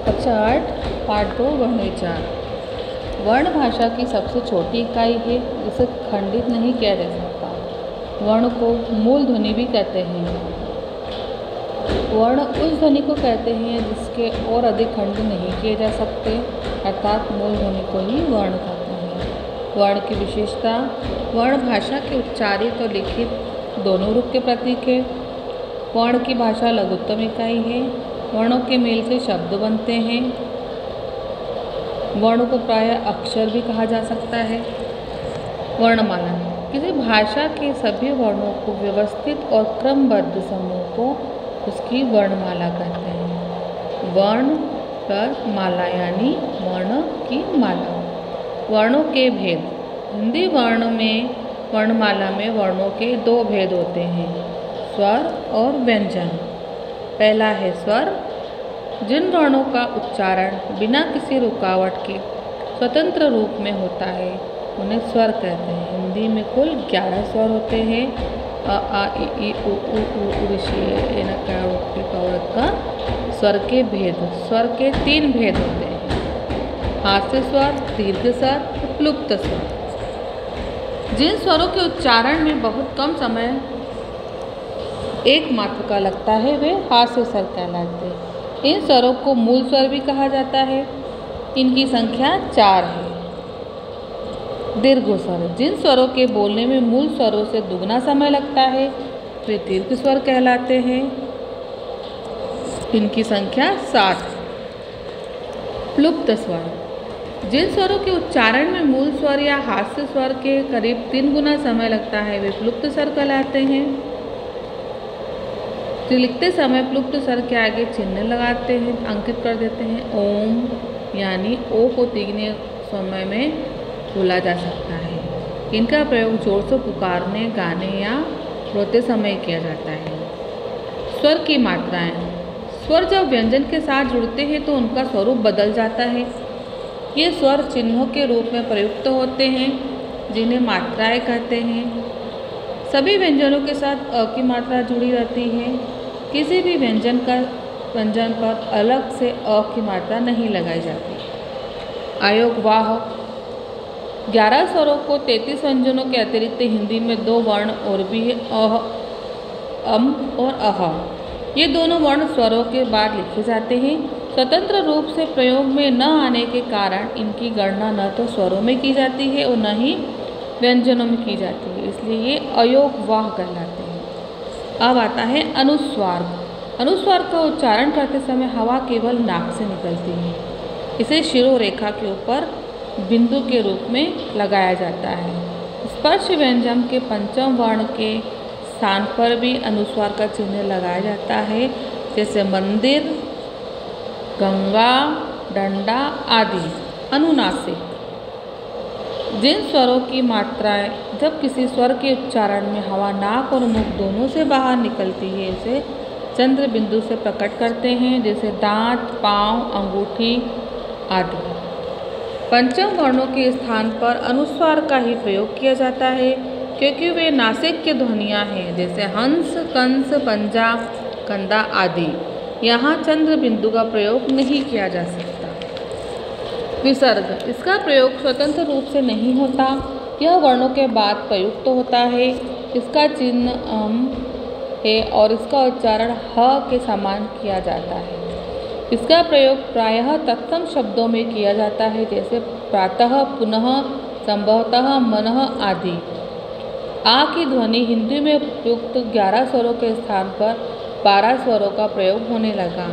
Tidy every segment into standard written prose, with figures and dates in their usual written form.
कक्षा 8 पाठ 2 वर्णोच्चार। वर्ण भाषा की सबसे छोटी इकाई है जिसे खंडित नहीं किया जा सकता। वर्ण को मूल ध्वनि भी कहते हैं। वर्ण उस ध्वनि को कहते हैं जिसके और अधिक खंड नहीं किए जा सकते, अर्थात मूल ध्वनि को ही वर्ण कहते हैं। वर्ण की विशेषता: वर्ण भाषा के उच्चारित और लिखित दोनों रूप के प्रतीक है। वर्ण की भाषा लघुत्तम इकाई है। वर्णों के मेल से शब्द बनते हैं। वर्णों को प्रायः अक्षर भी कहा जा सकता है। वर्णमाला: किसी भाषा के सभी वर्णों को व्यवस्थित और क्रमबद्ध समूह को उसकी वर्णमाला कहते हैं। वर्ण पर माला यानी वर्ण की माला। वर्णों के भेद: हिंदी वर्णमाला में वर्णों के दो भेद होते हैं, स्वर और व्यंजन। पहला है स्वर। जिन वर्णों का उच्चारण बिना किसी रुकावट के स्वतंत्र रूप में होता है उन्हें स्वर कहते हैं। हिंदी में कुल 11 स्वर होते हैं। अ आ इ ई उ ऊ ऋषि का स्वर के भेद। स्वर के 3 भेद होते हैं, हास्य स्वर, दीर्घ स्वर, प्लुप्त स्वर। जिन स्वरों के उच्चारण में बहुत कम समय एक मात्र का लगता है वे हास्य स्वर कहलाते हैं। इन स्वरों को मूल स्वर भी कहा जाता है। इनकी संख्या 4 है। दीर्घ स्वर: जिन स्वरों के बोलने में मूल स्वरों से दुगना समय लगता है वे दीर्घ स्वर कहलाते हैं। इनकी संख्या 7 है। प्लुप्त स्वर: जिन स्वरों के उच्चारण में मूल स्वर या हास्य स्वर के करीब 3 गुना समय लगता है वे प्लुप्त स्वर कहलाते हैं। जो लिखते समय प्लुप्त स्वर के आगे चिन्ह लगाते हैं, अंकित कर देते हैं। ओम यानी ओ को तीगने समय में बोला जा सकता है। इनका प्रयोग जोर से पुकारने, गाने या रोते समय किया जाता है। स्वर की मात्राएं: स्वर जब व्यंजन के साथ जुड़ते हैं तो उनका स्वरूप बदल जाता है। ये स्वर चिन्हों के रूप में प्रयुक्त होते हैं जिन्हें मात्राएं कहते हैं। सभी व्यंजनों के साथ अ की मात्रा जुड़ी रहती है। किसी भी व्यंजन पर अलग से अ की मात्रा नहीं लगाई जाती। अयोग वाह: 11 स्वरों को 33 व्यंजनों के अतिरिक्त हिंदी में 2 वर्ण और भी है, अह, अम और अह। ये दोनों वर्ण स्वरों के बाद लिखे जाते हैं। स्वतंत्र रूप से प्रयोग में न आने के कारण इनकी गणना न तो स्वरों में की जाती है और न ही व्यंजनों में की जाती है, इसलिए ये अयोग वाह कहलाते हैं। अब आता है अनुस्वार। अनुस्वार का उच्चारण करते समय हवा केवल नाक से निकलती है। इसे शिरोरेखा के ऊपर बिंदु के रूप में लगाया जाता है। स्पर्श व्यंजन के पंचम वर्ण के स्थान पर भी अनुस्वार का चिन्ह लगाया जाता है, जैसे मंदिर, गंगा, डंडा आदि। अनुनासिक: जिन स्वरों की मात्राएं जब किसी स्वर के उच्चारण में हवा नाक और मुख दोनों से बाहर निकलती है उसे चंद्र बिंदु से प्रकट करते हैं, जैसे दांत, पाँव, अंगूठी आदि। पंचम वर्णों के स्थान पर अनुस्वार का ही प्रयोग किया जाता है क्योंकि वे नासिक की ध्वनियाँ हैं, जैसे हंस, कंस, पंजा, कंदा आदि। यहाँ चंद्र बिंदु का प्रयोग नहीं किया जा सकता। विसर्ग: इसका प्रयोग स्वतंत्र रूप से नहीं होता, यह वर्णों के बाद प्रयुक्त होता है। इसका चिन्ह अम है और इसका उच्चारण ह के समान किया जाता है। इसका प्रयोग प्रायः तत्सम शब्दों में किया जाता है, जैसे प्रातः, पुनः, संभवतः, मनः आदि। आ की ध्वनि हिंदी में प्रयुक्त 11 स्वरों के स्थान पर 12 स्वरों का प्रयोग होने लगा।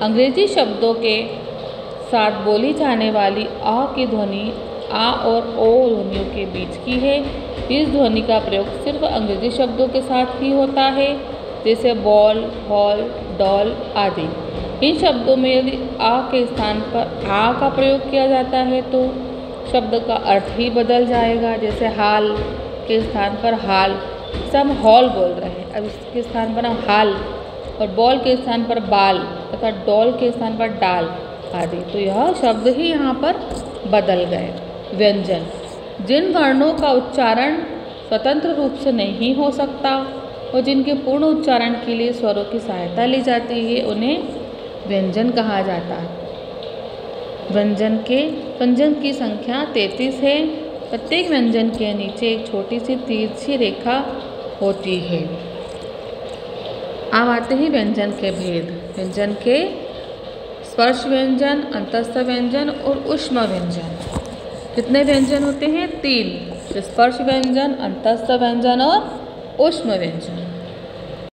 अंग्रेजी शब्दों के साथ बोली जाने वाली आ की ध्वनि आ और ओ ध्वनियों के बीच की है। इस ध्वनि का प्रयोग सिर्फ अंग्रेजी शब्दों के साथ ही होता है, जैसे बॉल, हॉल, डॉल आदि। इन शब्दों में यदि आ के स्थान पर आ का प्रयोग किया जाता है तो शब्द का अर्थ ही बदल जाएगा, जैसे हाल के स्थान पर हाल, जैसे हम हॉल बोल रहे हैं, अब इसके स्थान पर हम हाल, और बॉल के स्थान पर बाल तथा डॉल के स्थान पर डाल आदि। तो यह शब्द ही यहाँ पर बदल गए। व्यंजन: जिन वर्णों का उच्चारण स्वतंत्र रूप से नहीं हो सकता और जिनके पूर्ण उच्चारण के लिए स्वरों की सहायता ली जाती है उन्हें व्यंजन कहा जाता है। व्यंजन की संख्या 33 है। प्रत्येक व्यंजन के नीचे एक छोटी सी तिरछी रेखा होती है। अब आते हैं व्यंजन के भेद। व्यंजन के स्पर्श व्यंजन, अंतस्थ व्यंजन और ऊष्म व्यंजन। कितने व्यंजन होते हैं? 3। स्पर्श व्यंजन, अंतस्थ व्यंजन और ऊष्म व्यंजन।